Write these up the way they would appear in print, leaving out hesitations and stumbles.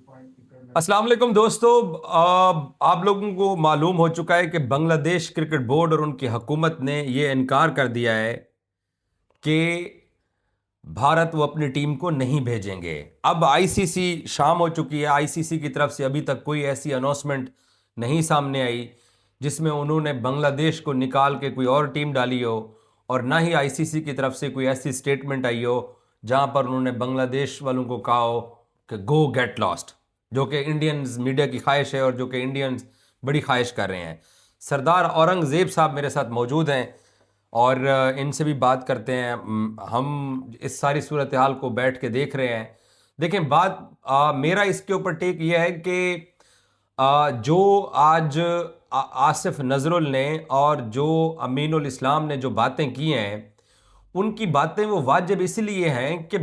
अस्सलाम वालेकुम दोस्तों। आप लोगों को मालूम हो चुका है कि बांग्लादेश क्रिकेट बोर्ड और उनकी हुकूमत ने ये इनकार कर दिया है कि भारत वो अपनी टीम को नहीं भेजेंगे। अब आईसीसी शाम हो चुकी है, आईसीसी की तरफ से अभी तक कोई ऐसी अनाउंसमेंट नहीं सामने आई जिसमें उन्होंने बांग्लादेश को निकाल के कोई और टीम डाली हो, और ना ही आईसीसी की तरफ से कोई ऐसी स्टेटमेंट आई हो जहां पर उन्होंने बांग्लादेश वालों को कहा हो कि गो गेट लॉस्ट, जो कि इंडियंस मीडिया की ख्वाहिश है और जो कि इंडियंस बड़ी ख्वाहिश कर रहे हैं। सरदार औरंगज़ेब साहब मेरे साथ मौजूद हैं और इनसे भी बात करते हैं। हम इस सारी सूरत हाल को बैठ के देख रहे हैं। देखें, बात मेरा इसके ऊपर टेक ये है कि जो आज आसिफ नजरुल ने और जो अमीनुल इस्लाम ने जो बातें की हैं, उनकी बातें वो वाजिब इसलिए हैं कि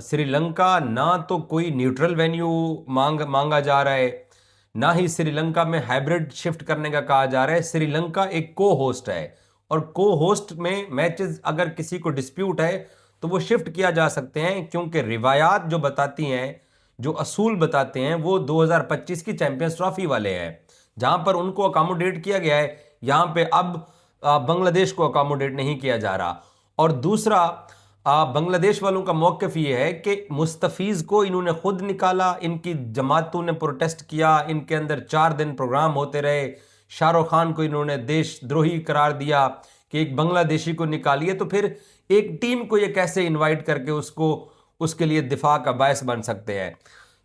श्रीलंका ना तो कोई न्यूट्रल वेन्यू मांगा जा रहा है, ना ही श्रीलंका में हाइब्रिड शिफ्ट करने का कहा जा रहा है। श्रीलंका एक को होस्ट है और को होस्ट में मैचेस अगर किसी को डिस्प्यूट है तो वो शिफ्ट किया जा सकते हैं, क्योंकि रिवायात जो बताती हैं, जो असूल बताते हैं, वो 2025 की चैंपियंस ट्रॉफी वाले हैं जहां पर उनको अकोमोडेट किया गया है। यहां पे अब बांग्लादेश को अकोमोडेट नहीं किया जा रहा। और दूसरा, बांग्लादेश वालों का मौकफ ये है कि मुस्तफीज को इन्होंने खुद निकाला, इनकी जमातों ने प्रोटेस्ट किया, इनके अंदर 4 दिन प्रोग्राम होते रहे। शाहरुख खान को इन्होंने देशद्रोही करार दिया कि एक बांग्लादेशी को निकालिए, तो फिर एक टीम को ये कैसे इनवाइट करके उसको उसके लिए दिफा का बायस बन सकते हैं।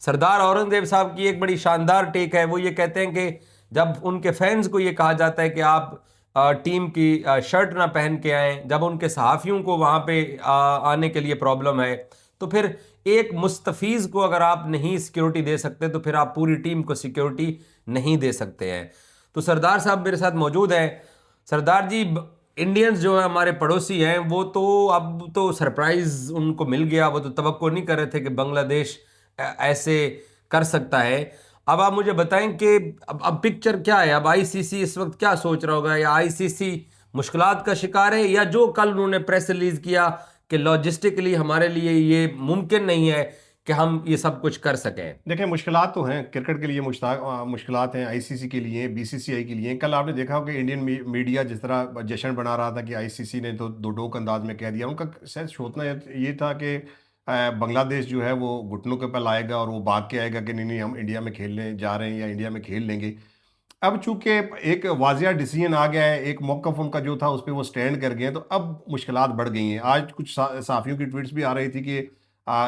सरदार औरंगजेब साहब की एक बड़ी शानदार टेक है। वो ये कहते हैं कि जब उनके फैंस को ये कहा जाता है कि आप टीम की शर्ट ना पहन के आए, जब उनके सहाफ़ियों को वहाँ पे आने के लिए प्रॉब्लम है, तो फिर एक मुस्तफ़ीज़ को अगर आप नहीं सिक्योरिटी दे सकते तो फिर आप पूरी टीम को सिक्योरिटी नहीं दे सकते हैं। तो सरदार साहब मेरे साथ मौजूद हैं। सरदार जी, इंडियंस जो है हमारे पड़ोसी हैं, वो तो अब तो सरप्राइज उनको मिल गया। वो तो तवक्को नहीं कर रहे थे कि बांग्लादेश ऐसे कर सकता है। अब आप मुझे बताएं कि अब पिक्चर क्या है। अब आईसीसी इस वक्त क्या सोच रहा होगा, या आईसीसी मुश्किलात का शिकार है, या जो कल उन्होंने प्रेस रिलीज किया कि लॉजिस्टिकली हमारे लिए ये मुमकिन नहीं है कि हम ये सब कुछ कर सकें। देखिए, मुश्किलात तो हैं क्रिकेट के लिए, मुश्किलात हैं आईसीसी के लिए, बीसीसीआई के लिए। कल आपने देखा हो कि इंडियन मीडिया जिस तरह जश्न बना रहा था कि आईसीसी ने तो दो टोक अंदाज में कह दिया। उनका शायद सोचना ये था कि बांग्लादेश जो है वो घुटनों के पल आएगा और वो भाग के आएगा कि नहीं नहीं, हम इंडिया में खेलने जा रहे हैं या इंडिया में खेल लेंगे। अब चूंकि एक वाजिया डिसीजन आ गया है, एक मौकफ उनका जो था उस पर वो स्टैंड कर गए हैं, तो अब मुश्किलात बढ़ गई हैं। आज कुछ साफियों की ट्वीट्स भी आ रही थी कि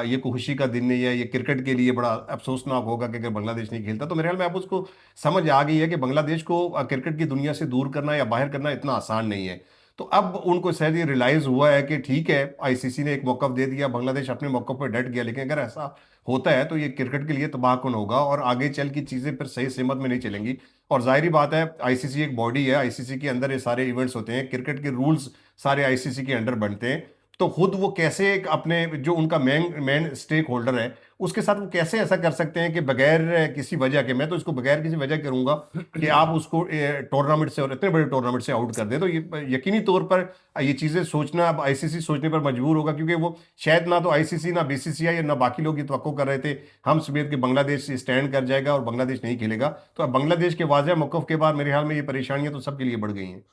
ये खुशी का दिन नहीं है, ये क्रिकेट के लिए बड़ा अफसोसनाक होगा कि अगर बांग्लादेश नहीं खेलता। तो मेरे ख्याल में अब उसको समझ आ गई है कि बांग्लादेश को क्रिकेट की दुनिया से दूर करना या बाहर करना इतना आसान नहीं है। तो अब उनको शायद ये रियलाइज हुआ है कि ठीक है, आईसीसी ने एक मौकफ दे दिया, बांग्लादेश अपने मौकफ पर डट गया, लेकिन अगर ऐसा होता है तो ये क्रिकेट के लिए तबाहकुन होगा और आगे चल की चीज़ें फिर सही सेमत में नहीं चलेंगी। और जाहिर बात है, आईसीसी एक बॉडी है, आईसीसी के अंदर ये सारे इवेंट्स होते हैं, क्रिकेट के रूल्स सारे आईसीसी के अंडर बनते हैं। तो खुद वो कैसे अपने जो उनका मेन मेन स्टेक होल्डर है उसके साथ वो कैसे ऐसा कर सकते हैं कि बगैर किसी वजह के, मैं तो इसको बगैर किसी वजह करूंगा कि आप उसको टूर्नामेंट से और इतने बड़े टूर्नामेंट से आउट कर दें। तो ये यकीनी तौर पर ये चीज़ें सोचना अब आईसीसी सोचने पर मजबूर होगा, क्योंकि वो शायद ना तो आईसीसी ना बीसीसीआई या ना बाकी लोग ये तवक्को कर रहे थे हम समेत कि बांग्लादेश स्टैंड कर जाएगा और बांग्लादेश नहीं खेलेगा। तो अब बांग्लादेश के वाज़ेह मौक़िफ़ के बाद मेरे ख्याल में ये परेशानियां तो सबके लिए बढ़ गई हैं।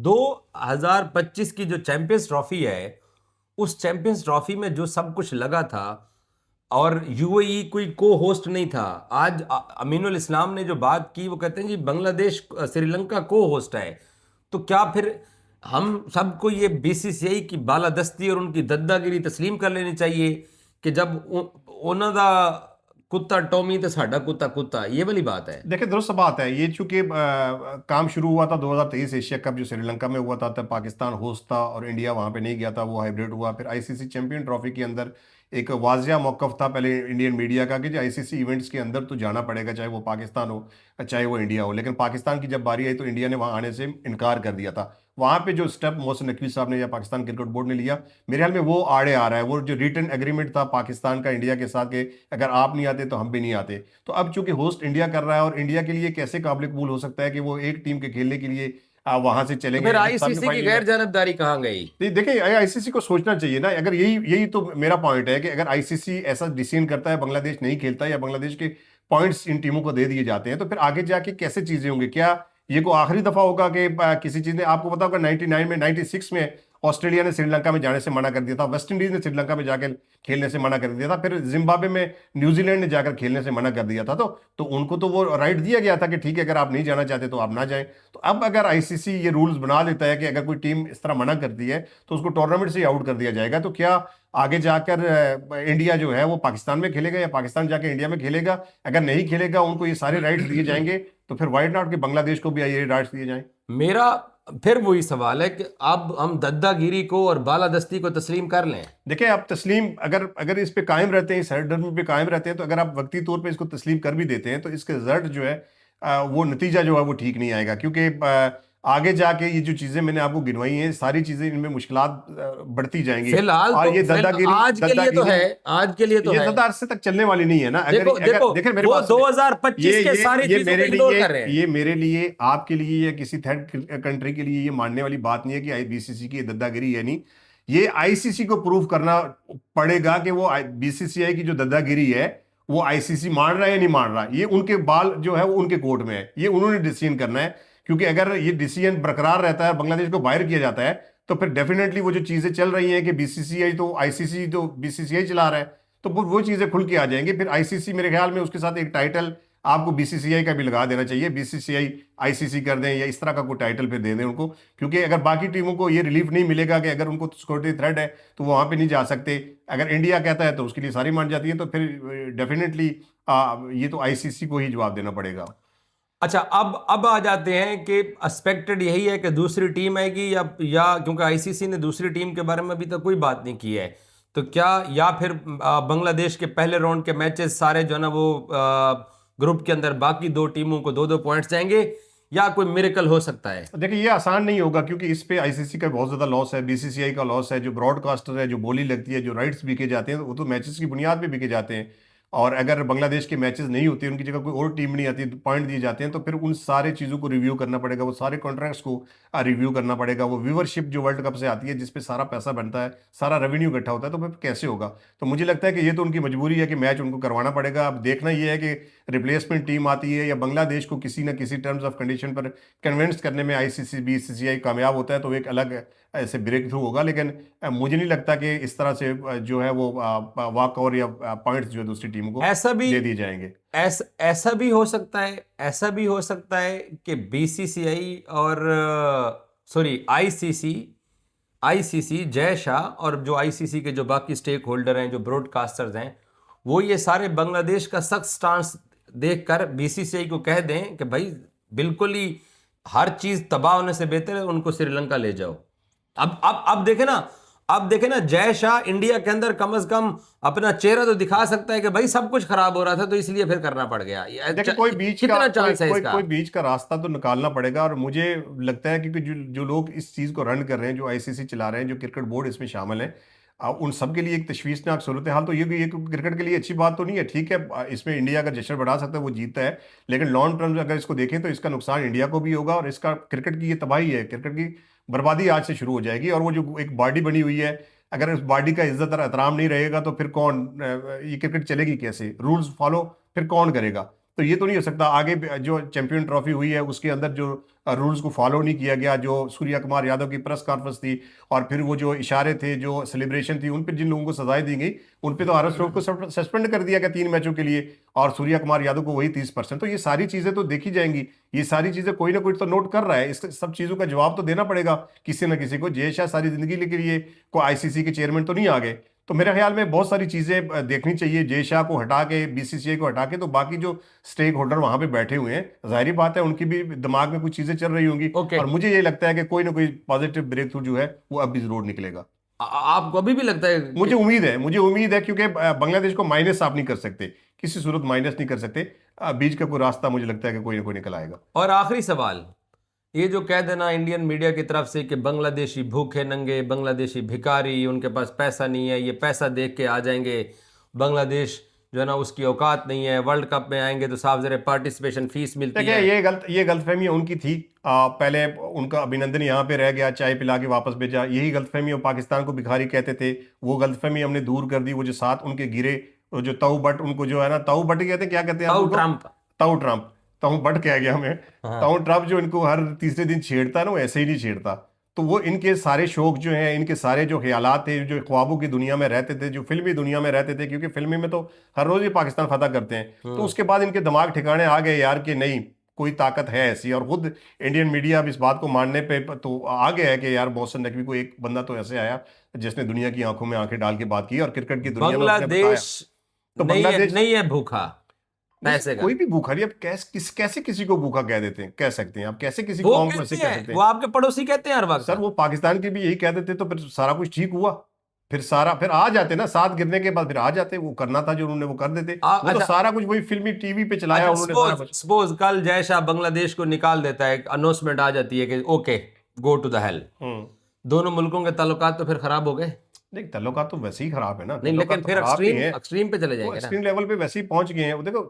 2025 की जो चैंपियंस ट्रॉफी है, उस चैंपियंस ट्रॉफी में जो सब कुछ लगा था, और यूएई कोई को होस्ट नहीं था। आज अमीनुल इस्लाम ने जो बात की, वो कहते हैं जी बांग्लादेश श्रीलंका को होस्ट है। तो क्या फिर हम सबको ये बीसीसीआई की बालादस्ती और उनकी दद्दागिरी तस्लीम कर लेनी चाहिए कि जब उन्हों दा कुत्ता टॉमी तो साडा कुत्ता कुत्ता, ये वाली बात है। देखिए, दुरुस्त बात है ये। चूंकि काम शुरू हुआ था 2023 एशिया कप जो श्रीलंका में हुआ था, तब पाकिस्तान होस्ट था और इंडिया वहां पे नहीं गया था, वो हाइब्रिड हुआ। फिर आईसीसी चैंपियन ट्रॉफी के अंदर एक वाजिया मौकफ था पहले इंडियन मीडिया का कि जो आईसीसी इवेंट्स के अंदर तो जाना पड़ेगा, चाहे वो पाकिस्तान हो चाहे वो इंडिया हो। लेकिन पाकिस्तान की जब बारी आई तो इंडिया ने वहां आने से इनकार कर दिया था। वहां पे जो स्टेप मोहसिन नकवी साहब ने या पाकिस्तान क्रिकेट बोर्ड ने लिया, मेरे ख्याल में वो आड़े आ रहा है। वो जो रिटन एग्रीमेंट था पाकिस्तान का इंडिया के साथ कि अगर आप नहीं आते तो हम भी नहीं आते, तो अब चूंकि होस्ट इंडिया कर रहा है और इंडिया के लिए कैसे काबिल कबूल हो सकता है कि वो एक टीम के खेलने के लिए वहां से तो चलेंगे फिर हिंदुस्तान में आईसीसी की फाइनल। गैर जानबदारी कहाँ गई? नहीं देखिए, आईसीसी को सोचना चाहिए ना, अगर यही यही तो मेरा पॉइंट है कि अगर आईसीसी ऐसा डिसीजन करता है, बांग्लादेश नहीं खेलता या बांग्लादेश के पॉइंट्स इन टीमों को दे दिए जाते हैं, तो फिर आगे जाके कैसे चीजें होंगी? क्या ये को आखिरी दफा होगा कि किसी चीज ने, आपको पता होगा 99 में 96 में ऑस्ट्रेलिया ने श्रीलंका में जाने से मना कर दिया था, वेस्ट इंडीज ने श्रीलंका में जाकर खेलने से मना कर दिया था, फिर जिम्बाब्वे में न्यूजीलैंड ने जाकर खेलने से मना कर दिया था। तो उनको तो वो राइट दिया गया था कि ठीक है, अगर आप नहीं जाना चाहते तो आप ना जाएं। तो अब अगर आईसीसी ये रूल्स बना देता है कि अगर कोई टीम इस तरह मना करती है तो उसको टूर्नामेंट से आउट कर दिया जाएगा, तो क्या आगे जाकर इंडिया जो है वो पाकिस्तान में खेलेगा या पाकिस्तान जाकर इंडिया में खेलेगा? अगर नहीं खेलेगा, उनको ये सारे राइट्स दिए जाएंगे, तो फिर वाइड नॉट कि बांग्लादेश को भी ये राइट्स दिए जाएं। मेरा फिर वही सवाल है कि अब हम दद्दागिरी को और बालादस्ती को तस्लीम कर लें। देखिए, आप तस्लीम अगर अगर इस पे कायम रहते हैं, इस सरदर्मी पे कायम रहते हैं, तो अगर आप वक्ती तौर पे इसको तस्लीम कर भी देते हैं, तो इसके रिजल्ट जो है वो नतीजा जो है वो ठीक नहीं आएगा, क्योंकि आगे जाके ये जो चीजें मैंने आपको गिनवाई हैं, सारी चीजें इनमें मुश्किलात बढ़ती जाएंगी। फिलहाल और तो ये दादागिरी आज के लिए तो है, आज के लिए तो ये है। ज्यादा अरसे तक चलने वाली नहीं है ना। अगर देखो देखो, देखिए मेरे वो पास 2025 के सारी चीजों को इग्नोर कर रहे हैं। ये मेरे लिए, आपके लिए या किसी थर्ड कंट्री के लिए ये मानने वाली बात नहीं है कि बीसीसी की दद्दागिरी है। नहीं, ये आईसीसी को प्रूव करना पड़ेगा कि वो बीसीसीआई की जो दद्दागिरी है वो आईसीसी मान रहा है या नहीं मान रहा। ये उनके बाल जो है वो उनके कोर्ट में है, ये उन्होंने डिसीजन करना है। क्योंकि अगर ये डिसीजन बरकरार रहता है, बांग्लादेश को बाहर किया जाता है, तो फिर डेफिनेटली वो जो चीजें चल रही हैं कि बीसीसीआई तो आईसीसी तो बीसीसीआई चला रहा है, तो वो चीजें खुल के आ जाएंगी। फिर आईसीसी मेरे ख्याल में उसके साथ एक टाइटल आपको बीसीसीआई का भी लगा देना चाहिए, बीसीसीआई आईसीसी कर दें या इस तरह का कोई टाइटल पे दे दें उनको। क्योंकि अगर बाकी टीमों को ये रिलीफ नहीं मिलेगा कि अगर उनको सिक्योरिटी थ्रेट है तो वो वहां पे नहीं जा सकते, अगर इंडिया कहता है तो उसके लिए सारी मान जाती है, तो फिर डेफिनेटली ये तो आईसीसी को ही जवाब देना पड़ेगा। अच्छा, अब आ जाते हैं कि एक्सपेक्टेड यही है कि दूसरी टीम आएगी या क्योंकि आईसीसी ने दूसरी टीम के बारे में अभी तक कोई बात नहीं की है, तो क्या या फिर बांग्लादेश के पहले राउंड के मैचेस सारे जो है ना वो ग्रुप के अंदर बाकी दो टीमों को 2-2 पॉइंट्स जाएंगे, या कोई मिरेकल हो सकता है? देखिए, ये आसान नहीं होगा, क्योंकि इस पे आईसीसी का बहुत ज्यादा लॉस है, बीसीसीआई का लॉस है, जो ब्रॉडकास्टर है, जो बोली लगती है, जो राइट्स बिके जाते हैं, वो तो मैचेस की बुनियाद पे बिके जाते हैं। और अगर बांग्लादेश के मैचेस नहीं होते, उनकी जगह कोई और टीम नहीं आती, पॉइंट दिए जाते हैं, तो फिर उन सारे चीज़ों को रिव्यू करना पड़ेगा, वो सारे कॉन्ट्रैक्ट्स को रिव्यू करना पड़ेगा, वो व्यूवरशिप जो वर्ल्ड कप से आती है जिसपे सारा पैसा बनता है, सारा रेवेन्यू इकट्ठा होता है, तो फिर कैसे होगा? तो मुझे लगता है कि ये तो उनकी मजबूरी है कि मैच उनको करवाना पड़ेगा। अब देखना ये है कि रिप्लेसमेंट टीम आती है या बांग्लादेश को किसी न किसी टर्म्स ऑफ कंडीशन पर कन्विंस करने में आईसीसी बीसीसीआई कामयाब होता है, तो एक अलग ऐसे ब्रेक थ्रू होगा। लेकिन मुझे नहीं लगता कि इस तरह से जो है वो वॉक ओवर या पॉइंट्स जो है दूसरी टीम को ऐसा भी दे दिए जाएंगे। ऐसा भी हो सकता है, ऐसा भी हो सकता है कि बीसीसीआई और सॉरी आईसीसी जय शाह और जो आईसीसी के जो बाकी स्टेक होल्डर हैं, जो ब्रॉडकास्टर्स हैं, वो ये सारे बांग्लादेश का सख्त स्टांस देखकर बीसीसीआई को कह दें कि भाई बिल्कुल ही हर चीज तबाह होने से बेहतर है उनको श्रीलंका ले जाओ। अब देखे ना जय शाह इंडिया के अंदर कम से कम अपना चेहरा तो दिखा सकता है कि भाई सब कुछ खराब हो रहा था तो इसलिए फिर करना पड़ गया। देखिए, कोई बीच कितना का चांस है इसका? कोई बीच का रास्ता तो निकालना पड़ेगा। और मुझे लगता है कि जो लोग इस चीज को रन कर रहे हैं, जो आईसीसी चला रहे हैं, जो क्रिकेट बोर्ड इसमें शामिल है, उन सब के लिए एक तशवीशनाक सूरत हाल। तो ये क्रिकेट के लिए अच्छी बात तो नहीं है। ठीक है, इसमें इंडिया अगर जश्न बढ़ा सकता है वो जीतता है, लेकिन लॉन्ग टर्म अगर इसको देखें तो इसका नुकसान इंडिया को भी होगा, और इसका क्रिकेट की ये तबाही है, क्रिकेट की बर्बादी आज से शुरू हो जाएगी। और वो जो एक बॉडी बनी हुई है, अगर उस बॉडी का इज्जत और एहतराम नहीं रहेगा तो फिर कौन, ये क्रिकेट चलेगी कैसे? रूल्स फॉलो फिर कौन करेगा? तो ये तो नहीं हो सकता। आगे जो चैंपियन ट्रॉफी हुई है उसके अंदर जो रूल्स को फॉलो नहीं किया गया, जो सूर्या कुमार यादव की प्रेस कॉन्फ्रेंस थी और फिर वो जो इशारे थे, जो सेलिब्रेशन थी, उन पर जिन लोगों को सजाएं दी गई, उन पे तो आर एस को सस्पेंड कर दिया गया 3 मैचों के लिए, और सूर्या कुमार यादव को वही 30%। तो ये सारी चीजें तो देखी जाएंगी, ये सारी चीजें कोई ना कोई तो नोट कर रहा है। इस सब चीजों का जवाब तो देना पड़ेगा किसी ना किसी को। जय शाह सारी जिंदगी के लिए कोई आईसीसी के चेयरमैन तो नहीं आ गए। तो मेरे ख्याल में बहुत सारी चीजें देखनी चाहिए। जय शाह को हटा के, बीसीसीआई को हटा के, तो बाकी जो स्टेक होल्डर वहां पे बैठे हुए हैं, जाहिर बात है उनकी भी दिमाग में कुछ चीजें चल रही होंगी। और मुझे ये लगता है कि कोई ना कोई पॉजिटिव ब्रेक थ्रू जो है वो अब भी जरूर निकलेगा। आपको अभी भी लगता है? मुझे उम्मीद है क्योंकि बांग्लादेश को माइनस आप नहीं कर सकते, किसी सूरत माइनस नहीं कर सकते। बीच का कोई रास्ता मुझे लगता है कि कोई ना कोई निकल आएगा। और आखिरी सवाल, ये जो कह देना इंडियन मीडिया की तरफ से कि बांग्लादेशी भूखे नंगे, बांग्लादेशी भिखारी, उनके पास पैसा नहीं है, ये पैसा देख के आ जाएंगे, बांग्लादेश जो है ना उसकी औकात नहीं है, वर्ल्ड कप में आएंगे तो साफ ज़रा पार्टिसिपेशन फीस मिलती देखिए है। ये गलतफहमी उनकी थी। पहले उनका अभिनंदन यहाँ पे रह गया, चाय पिला के वापस भेजा, यही गलतफहमी। वो पाकिस्तान को भिखारी कहते थे, वो गलतफहमी हमने दूर कर दी। वो जो साथ उनके गिरे, वो जो ताऊ भट्ट, उनको जो है ना ताऊ भट्ट कहते हैं, क्या कहते हैं आप ताऊ उनको? ट्रंप। ताऊ ट्रंप। ताऊ भट्ट कह गया मैं। ताऊ हाँ। ट्रंप जो इनको हर तीसरे दिन छेड़ता है ना, वो ऐसे ही नहीं छेड़ता। तो वो इनके सारे शौक जो हैं, इनके सारे जो ख्यालात थे, जो ख्वाबों की दुनिया में रहते थे, जो फिल्मी दुनिया में रहते थे, क्योंकि फिल्मी में तो हर रोज ही पाकिस्तान फतह करते हैं, तो उसके बाद इनके दिमाग ठिकाने आ गए यार कि नहीं, कोई ताकत है ऐसी। और खुद इंडियन मीडिया अब इस बात को मानने पे तो आ गया है कि यार मोहसिन नकवी को एक बंदा तो ऐसे आया जिसने दुनिया की आंखों में आंखें डाल के बात की और क्रिकेट की दुनिया में उसने बताया। बांग्लादेश तो नहीं है, बांग्लादेश नहीं है भूखा पैसे का। कोई भी भूखा नहीं। अब कैसे किसी को भूखा कह देते हैं, कह सकते हैं आप? कैसे किसी वो कौम को ऐसे कहते कह हैं, सकते वो हैं? आपके पड़ोसी कहते हैं हर वक्त। सर वो पाकिस्तान के भी यही कह देते तो फिर सारा कुछ ठीक हुआ। फिर आ जाते ना, साथ गिरने के बाद फिर आ जाते, वो करना था जो उन्होंने वो कर देते। वो तो अच्छा, सारा कुछ वही फिल्मी टीवी पे चलाया अच्छा, उन्होंने सारा कुछ। सपोज कल जय शाह बांग्लादेश को निकाल देता है, अनाउंसमेंट आ जाती है कि okay go to the hell, दोनों मुल्कों के ताल्लुकात तो फिर खराब हो गए। नहीं, ताल्लुकात तो वैसे ही खराब है ना, नहीं, लेकिन ताल्लुकात तो फिर खराब ही है। एक्सट्रीम पे चले वो जाएंगे ना। एक्सट्रीम लेवल पे वैसे ही पहुंच गए हैं। वो देखो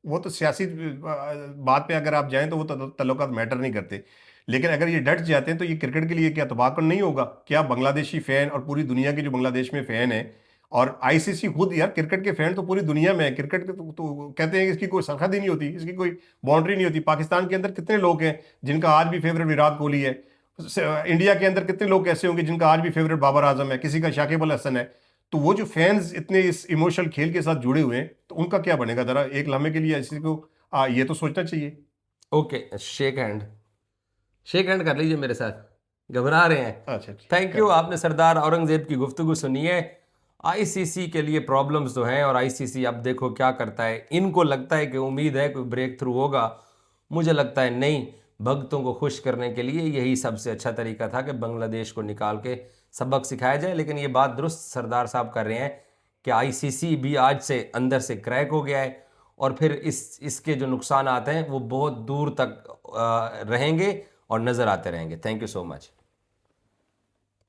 वो तो सियासी बात पे अगर आप जाएं तो वो ताल्लुकात मैटर नहीं करते। लेकिन अगर ये डट जाते हैं तो ये क्रिकेट के लिए क्या तबाहकुन नहीं होगा क्या? बांग्लादेशी फैन और पूरी दुनिया के जो बांग्लादेश में फैन है, और आईसीसी खुद, यार क्रिकेट के फैन तो पूरी दुनिया में है। क्रिकेट के तो कहते हैं कि इसकी कोई सरहद ही नहीं होती, इसकी कोई बाउंड्री नहीं होती। पाकिस्तान के अंदर कितने लोग हैं जिनका आज भी फेवरेट विराट कोहली है? इंडिया के अंदर कितने लोग ऐसे होंगे जिनका आज भी फेवरेट बाबर आजम है, किसी का शाकिब अल हसन है? तो वो जो फैंस इतने इस इमोशनल खेल के साथ जुड़े हुए हैं, तो उनका क्या बनेगा? जरा एक लम्हे के लिए इसी को ये तो सोचना चाहिए। ओके, शेक हैंड कर लीजिए मेरे साथ, घबरा रहे हैं। अच्छा ठीक थैंक यू, आपने सरदार औरंगजेब की गुफ्तगू सुनी है। आईसीसी के लिए प्रॉब्लम्स तो हैं और आईसीसी अब देखो क्या करता है। इनको लगता है कि उम्मीद है कोई ब्रेक थ्रू होगा, मुझे लगता है नहीं। भक्तों को खुश करने के लिए यही सबसे अच्छा तरीका था कि बांग्लादेश को निकाल के सबक सिखाया जाए। लेकिन ये बात दुरुस्त सरदार साहब कर रहे हैं कि आईसीसी भी आज से अंदर से क्रैक हो गया है और फिर इसके जो नुकसान आते हैं वो बहुत दूर तक रहेंगे और नज़र आते रहेंगे। Thank you so much.